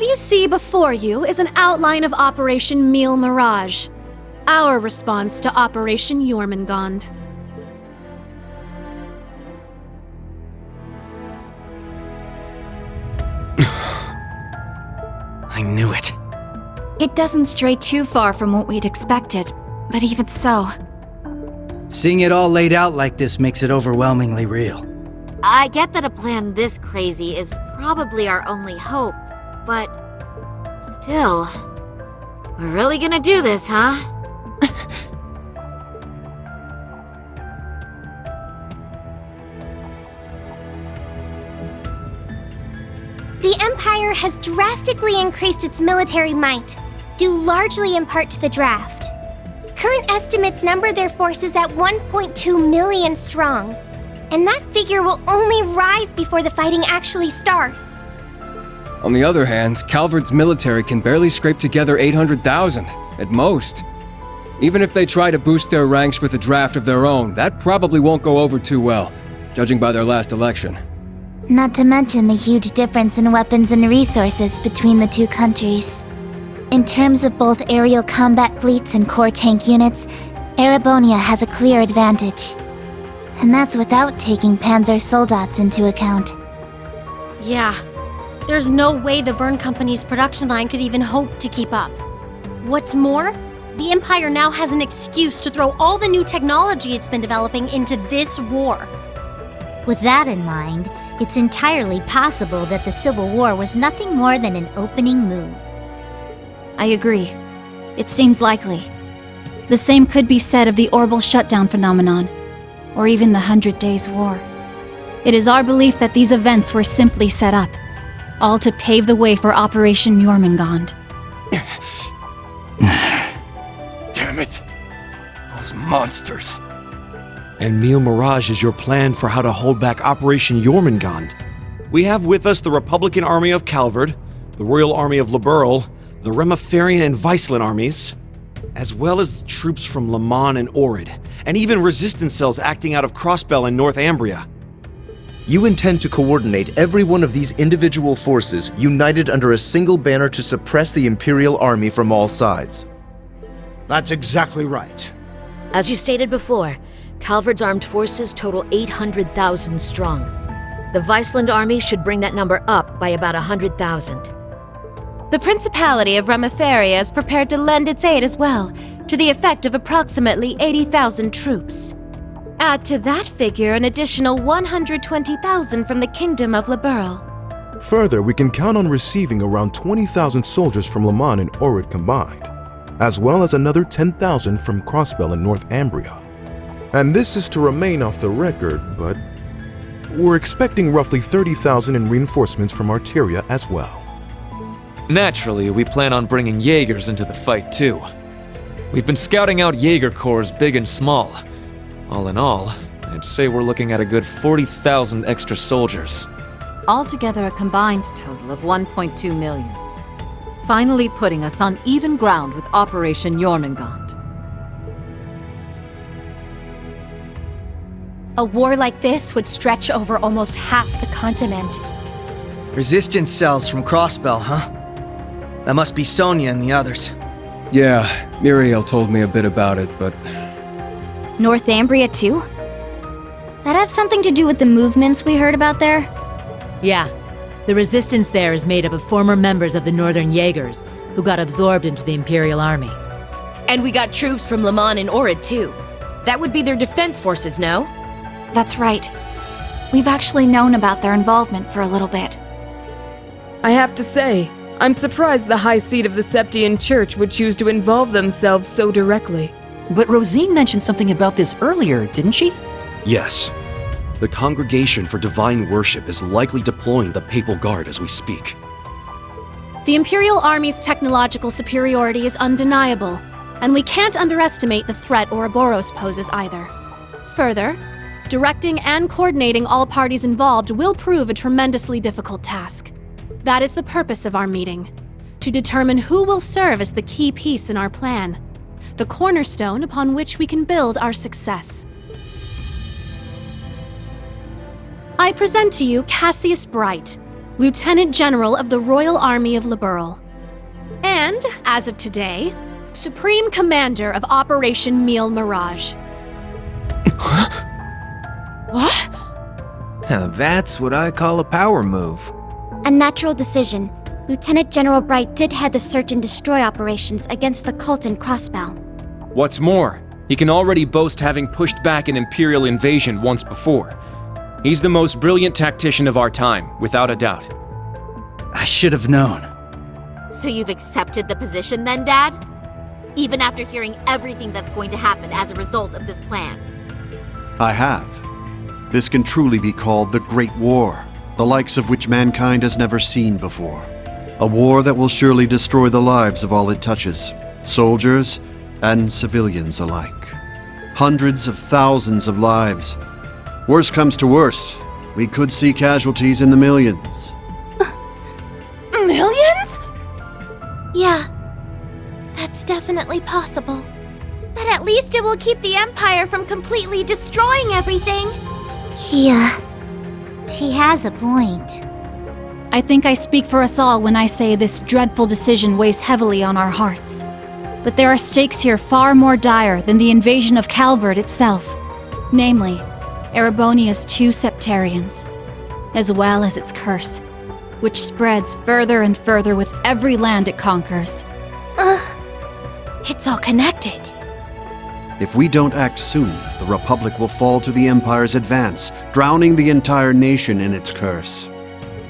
What you see before you is an outline of Operation Mille Mirage, our response to Operation Jormungand. I knew it. It doesn't stray too far from what we'd expected, but even so... Seeing it all laid out like this makes it overwhelmingly real. I get that a plan this crazy is probably our only hope, but still, we're really gonna do this, huh? The Empire has drastically increased its military might, due largely in part to the draft. Current estimates number their forces at 1.2 million strong, and that figure will only rise before the fighting actually starts. On the other hand, Calvard's military can barely scrape together 800,000, at most. Even if they try to boost their ranks with a draft of their own, that probably won't go over too well, judging by their last election. Not to mention the huge difference in weapons and resources between the two countries. In terms of both aerial combat fleets and core tank units, Erebonia has a clear advantage. And that's without taking Panzer Soldats into account. Yeah. There's no way the Verne Company's production line could even hope to keep up. What's more, the Empire now has an excuse to throw all the new technology it's been developing into this war. With that in mind, it's entirely possible that the Civil War was nothing more than an opening move. I agree. It seems likely. The same could be said of the Orbital Shutdown phenomenon, or even the 100 Days War. It is our belief that these events were simply set up, all to pave the way for Operation Jormungand. Damn it! Those monsters! And Mille Mirage is your plan for how to hold back Operation Jormungand. We have with us the Republican Army of Calvard, the Royal Army of Liberl, the Remiferian and Viceland armies, as well as troops from Le Mans and Orid, and even resistance cells acting out of Crossbell and Northumbria. You intend to coordinate every one of these individual forces united under a single banner to suppress the Imperial Army from all sides. That's exactly right. As you stated before, Calvard's armed forces total 800,000 strong. The Viceland army should bring that number up by about 100,000. The Principality of Remiferia is prepared to lend its aid as well, to the effect of approximately 80,000 troops. Add to that figure an additional 120,000 from the Kingdom of Liberl. Further, we can count on receiving around 20,000 soldiers from Le Mans and Orid combined, as well as another 10,000 from Crossbell and Northumbria. And this is to remain off the record, but we're expecting roughly 30,000 in reinforcements from Arteria as well. Naturally, we plan on bringing Jaegers into the fight too. We've been scouting out Jaeger corps big and small. All in all, I'd say we're looking at a good 40,000 extra soldiers. Altogether a combined total of 1.2 million. Finally putting us on even ground with Operation Jormungand. A war like this would stretch over almost half the continent. Resistance cells from Crossbell, huh? That must be Sonia and the others. Yeah, Muriel told me a bit about it, but... Northumbria too? That have something to do with the movements we heard about there? Yeah. The resistance there is made up of former members of the Northern Jaegers, who got absorbed into the Imperial Army. And we got troops from Le Mans and Orid too. That would be their defense forces, no? That's right. We've actually known about their involvement for a little bit. I have to say, I'm surprised the High Seat of the Septian Church would choose to involve themselves so directly. But Rosine mentioned something about this earlier, didn't she? Yes. The Congregation for Divine Worship is likely deploying the Papal Guard as we speak. The Imperial Army's technological superiority is undeniable, and we can't underestimate the threat Ouroboros poses either. Further, directing and coordinating all parties involved will prove a tremendously difficult task. That is the purpose of our meeting, to determine who will serve as the key piece in our plan, the cornerstone upon which we can build our success. I present to you Cassius Bright, Lieutenant General of the Royal Army of Liberl. And, as of today, Supreme Commander of Operation Mille Mirage. What? Now that's what I call a power move. A natural decision. Lieutenant General Bright did head the search and destroy operations against the cult in Crossbell. What's more, he can already boast having pushed back an Imperial invasion once before. He's the most brilliant tactician of our time, without a doubt. I should have known. So you've accepted the position then, Dad? Even after hearing everything that's going to happen as a result of this plan? I have. This can truly be called the Great War, the likes of which mankind has never seen before. A war that will surely destroy the lives of all it touches, soldiers and civilians alike. Hundreds of thousands of lives. Worst comes to worst, we could see casualties in the millions. Millions? Yeah, that's definitely possible. But at least it will keep the Empire from completely destroying everything. Yeah, she has a point. I think I speak for us all when I say this dreadful decision weighs heavily on our hearts. But there are stakes here far more dire than the invasion of Calvard itself. Namely, Erebonia's 2 septarians, as well as its curse, which spreads further and further with every land it conquers. It's all connected. If we don't act soon, the Republic will fall to the Empire's advance, drowning the entire nation in its curse.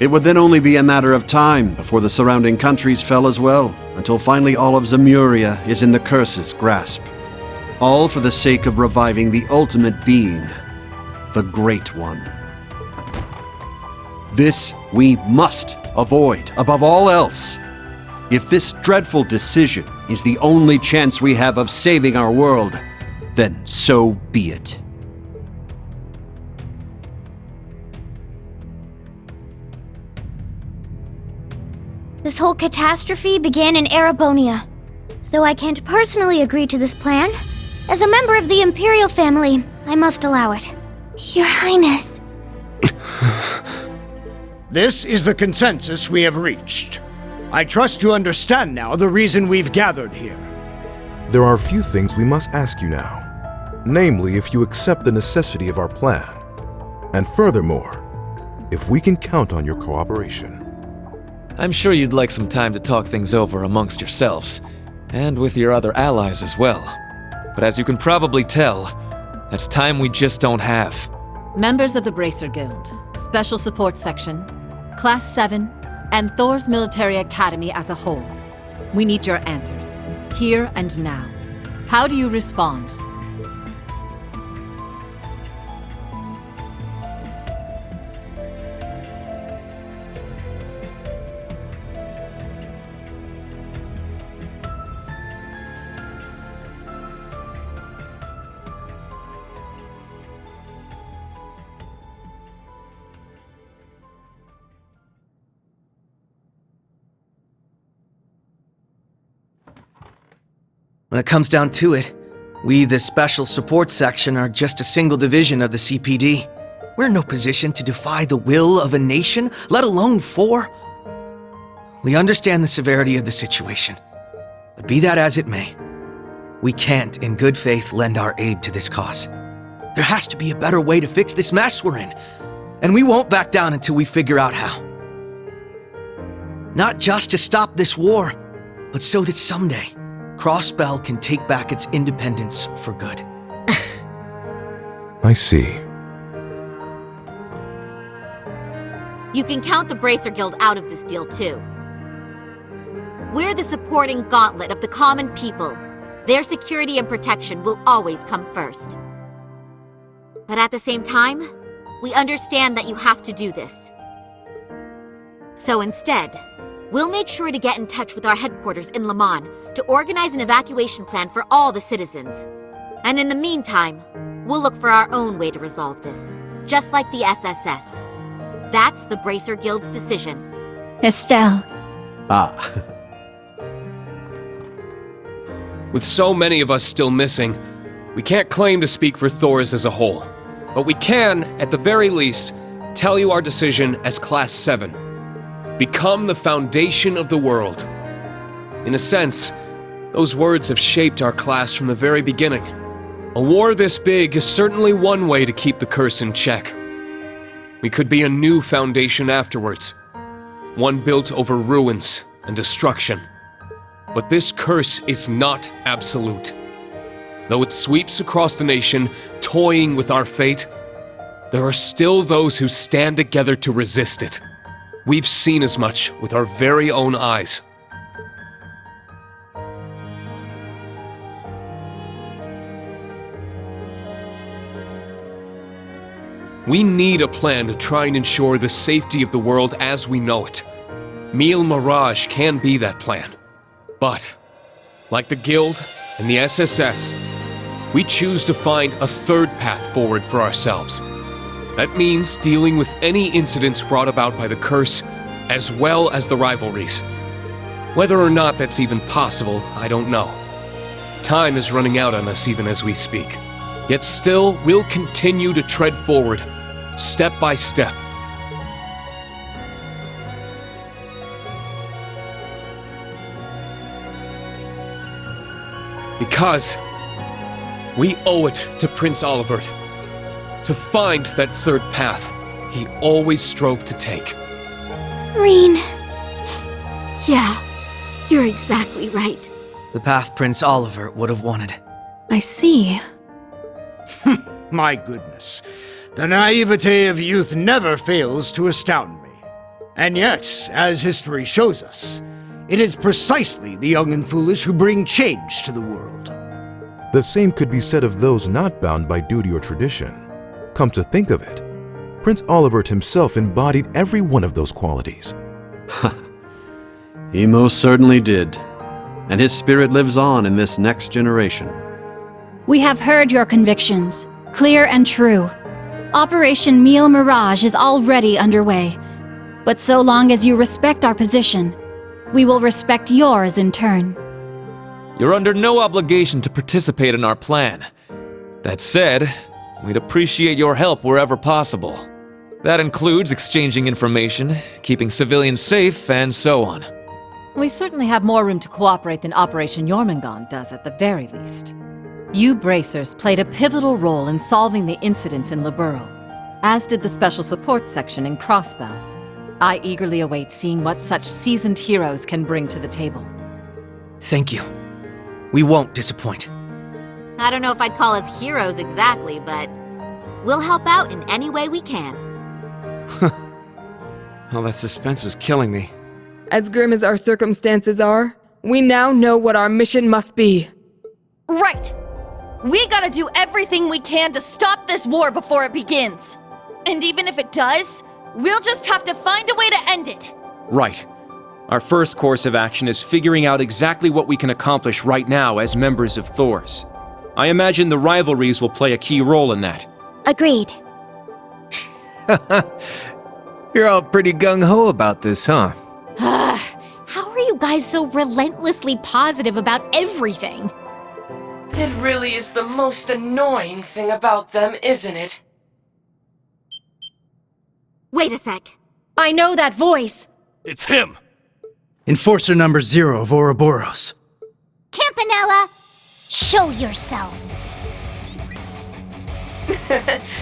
It would then only be a matter of time before the surrounding countries fell as well, until finally all of Zemuria is in the curse's grasp. All for the sake of reviving the ultimate being, the Great One. This we must avoid above all else. If this dreadful decision is the only chance we have of saving our world, then so be it. This whole catastrophe began in Erebonia. Though I can't personally agree to this plan, as a member of the Imperial family, I must allow it. Your Highness. This is the consensus we have reached. I trust you understand now the reason we've gathered here. There are a few things we must ask you now. Namely, if you accept the necessity of our plan. And furthermore, if we can count on your cooperation. I'm sure you'd like some time to talk things over amongst yourselves, and with your other allies as well. But as you can probably tell, that's time we just don't have. Members of the Bracer Guild, Special Support Section, Class 7, and Thor's Military Academy as a whole. We need your answers, here and now. How do you respond? When it comes down to it, we, the Special Support Section, are just a single division of the CPD. We're in no position to defy the will of a nation, let alone 4. We understand the severity of the situation, but be that as it may, we can't, in good faith, lend our aid to this cause. There has to be a better way to fix this mess we're in, and we won't back down until we figure out how. Not just to stop this war, but so that someday, Crossbell can take back its independence for good. I see. You can count the Bracer Guild out of this deal, too. We're the supporting gauntlet of the common people. Their security and protection will always come first. But at the same time, we understand that you have to do this. So instead, we'll make sure to get in touch with our headquarters in Le Mans to organize an evacuation plan for all the citizens. And in the meantime, we'll look for our own way to resolve this, just like the SSS. That's the Bracer Guild's decision. Estelle. With so many of us still missing, we can't claim to speak for Thors as a whole. But we can, at the very least, tell you our decision as Class 7. Become the foundation of the world. In a sense, those words have shaped our class from the very beginning. A war this big is certainly one way to keep the curse in check. We could be a new foundation afterwards, one built over ruins and destruction. But this curse is not absolute. Though it sweeps across the nation, toying with our fate, there are still those who stand together to resist it. We've seen as much with our very own eyes. We need a plan to try and ensure the safety of the world as we know it. Mille Mirage can be that plan. But, like the Guild and the SSS, we choose to find a third path forward for ourselves. That means dealing with any incidents brought about by the curse, as well as the rivalries. Whether or not that's even possible, I don't know. Time is running out on us even as we speak. Yet still, we'll continue to tread forward, step by step. Because we owe it to Prince Olivert to find that third path he always strove to take. Rean. Yeah, you're exactly right. The path Prince Olivert would have wanted. I see. My goodness. The naivete of youth never fails to astound me. And yet, as history shows us, it is precisely the young and foolish who bring change to the world. The same could be said of those not bound by duty or tradition. Come to think of it, Prince Olivert himself embodied every one of those qualities. He most certainly did. And his spirit lives on in this next generation. We have heard your convictions, clear and true. Operation Mille Mirage is already underway. But so long as you respect our position, we will respect yours in turn. You're under no obligation to participate in our plan. That said, we'd appreciate your help wherever possible. That includes exchanging information, keeping civilians safe, and so on. We certainly have more room to cooperate than Operation Jormungand does at the very least. You Bracers played a pivotal role in solving the incidents in Liberl, as did the Special Support Section in Crossbell. I eagerly await seeing what such seasoned heroes can bring to the table. Thank you. We won't disappoint. I don't know if I'd call us heroes exactly, but we'll help out in any way we can. Well, that suspense was killing me. As grim as our circumstances are, we now know what our mission must be. Right! We gotta do everything we can to stop this war before it begins. And even if it does, we'll just have to find a way to end it. Right. Our first course of action is figuring out exactly what we can accomplish right now as members of Thors. I imagine the rivalries will play a key role in that. Agreed. You're all pretty gung-ho about this, huh? How are you guys so relentlessly positive about everything? It really is the most annoying thing about them, isn't it? Wait a sec. I know that voice. It's him! Enforcer number 0 of Ouroboros. Campanella, show yourself.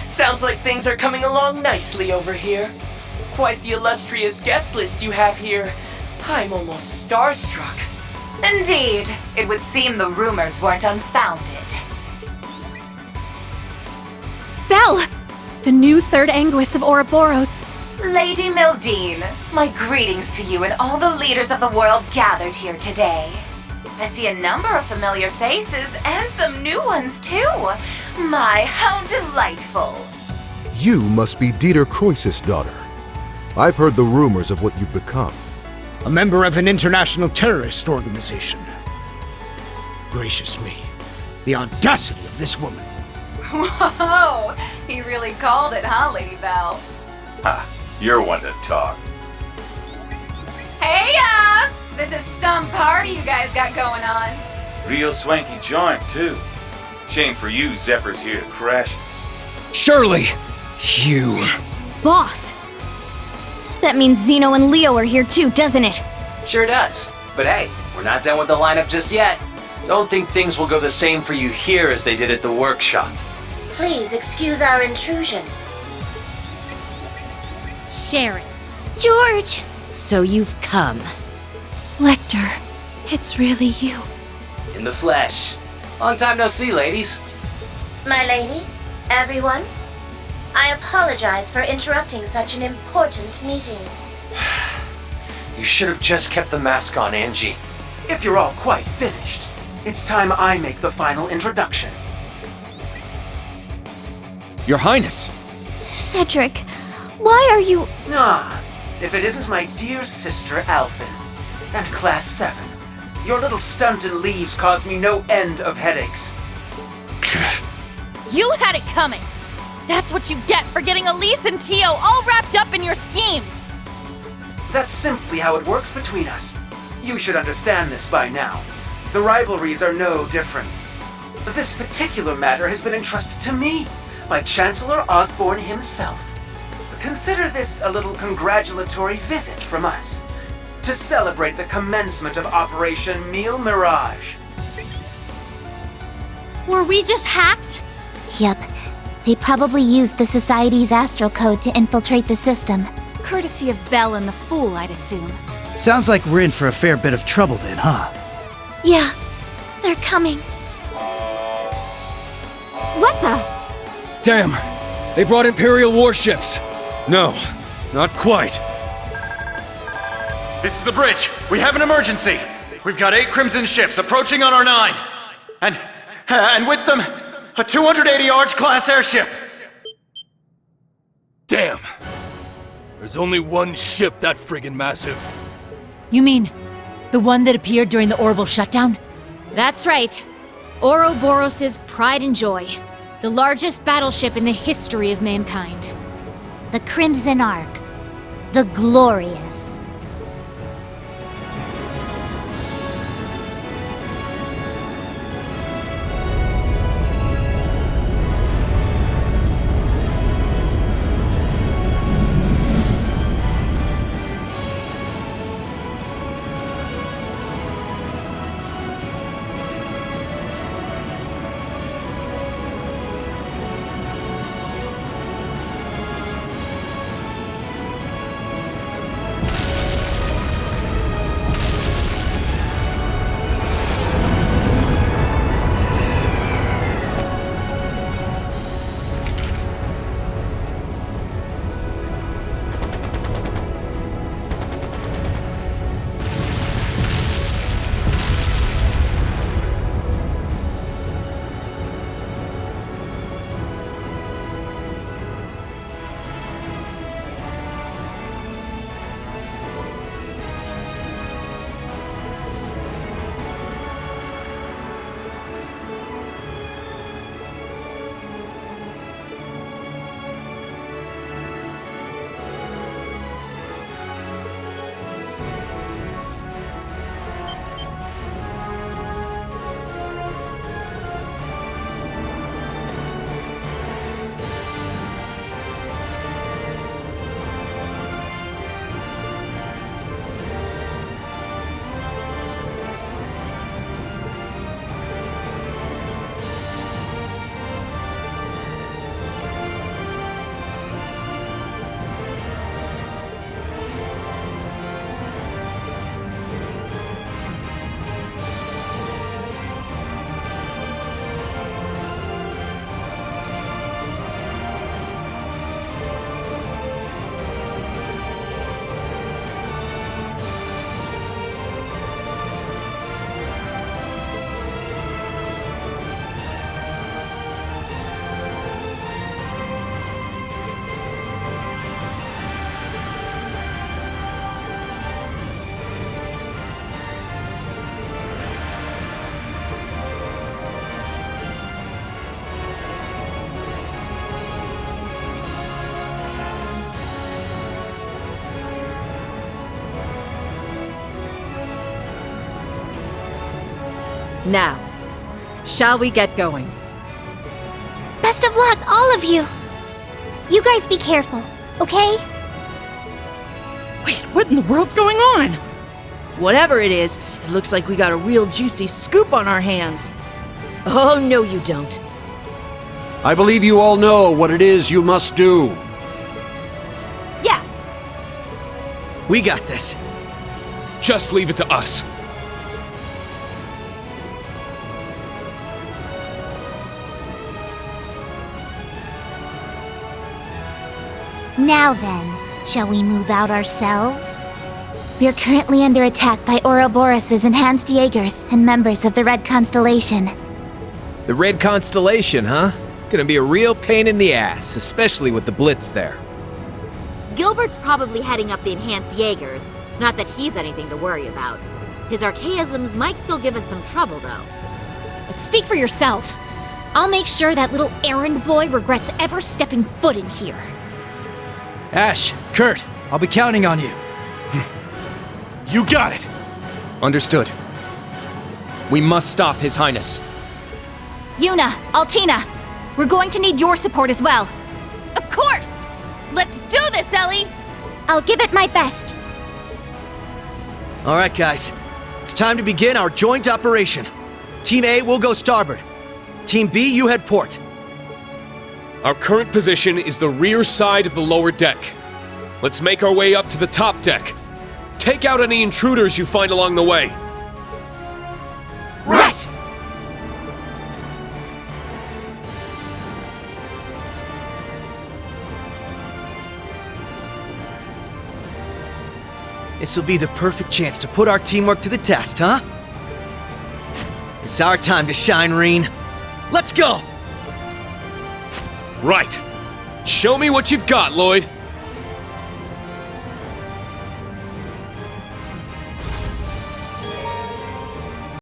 Sounds like things are coming along nicely over here. Quite the illustrious guest list you have here. I'm almost starstruck. Indeed. It would seem the rumors weren't unfounded. Belle! The new third Anguis of Ouroboros. Lady Mildine, my greetings to you and all the leaders of the world gathered here today. I see a number of familiar faces and some new ones too. My, how delightful. You must be Dieter Croesus' daughter. I've heard the rumors of what you've become. A member of an international terrorist organization. Gracious me, the audacity of this woman. Whoa, he really called it, huh, Lady Belle? Ha, you're one to talk. Hey, this is some party you guys got going on. Real swanky joint, too. Shame for you, Zephyr's here to crash it. Surely, you... Boss! That means Zeno and Leo are here too, doesn't it? Sure does. But hey, we're not done with the lineup just yet. Don't think things will go the same for you here as they did at the workshop. Please excuse our intrusion. Sharon. George! So you've come. Lecter, it's really you. In the flesh. Long time no see, ladies. My lady, everyone, I apologize for interrupting such an important meeting. You should have just kept the mask on, Angie. If you're all quite finished, it's time I make the final introduction. Your Highness! Cedric, why are you... Ah, if it isn't my dear sister Alphen. And Class 7. Your little stunt in leaves caused me no end of headaches. You had it coming! That's what you get for getting Elise and Tio all wrapped up in your schemes! That's simply how it works between us. You should understand this by now. The rivalries are no different. This particular matter has been entrusted to me, by Chancellor Osborne himself. Consider this a little congratulatory visit from us, to celebrate the commencement of Operation Mille Mirage. Were we just hacked? Yep. They probably used the Society's astral code to infiltrate the system. Courtesy of Belle and the Fool, I'd assume. Sounds like we're in for a fair bit of trouble then, huh? Yeah, they're coming. What the? Damn! They brought Imperial warships! No, not quite. This is the bridge. We have an emergency. We've got 8 Crimson ships approaching on our 9. And with them, a 280-yard class airship. Damn. There's only one ship that friggin' massive. You mean the one that appeared during the orbital shutdown? That's right. Ouroboros' pride and joy. The largest battleship in the history of mankind. The Crimson Ark. The Glorious. Now, shall we get going? Best of luck, all of you! You guys be careful, okay? What in the world's going on? Whatever it is, it looks like we got a real juicy scoop on our hands. Oh, no you don't. I believe you all know what it is you must do. Yeah. We got this. Just leave it to us. Now then, shall we move out ourselves? We're currently under attack by Ouroboros' enhanced Jaegers and members of the Red Constellation. The Red Constellation, huh? Gonna be a real pain in the ass, especially with the Blitz there. Gilbert's probably heading up the enhanced Jaegers. Not that he's anything to worry about. His archaisms might still give us some trouble, though. Speak for yourself. I'll make sure that little errand boy regrets ever stepping foot in here. Ash, Kurt, I'll be counting on you. You got it! Understood. We must stop His Highness. Yuna, Altina, we're going to need your support as well. Of course! Let's do this, Ellie! I'll give it my best. All right, guys. It's time to begin our joint operation. Team A will go starboard. Team B, you head port. Our current position is the rear side of the lower deck. Let's make our way up to the top deck. Take out any intruders you find along the way. Right! This will be the perfect chance to put our teamwork to the test, huh? It's our time to shine, Rean. Let's go! Right. Show me what you've got, Lloyd.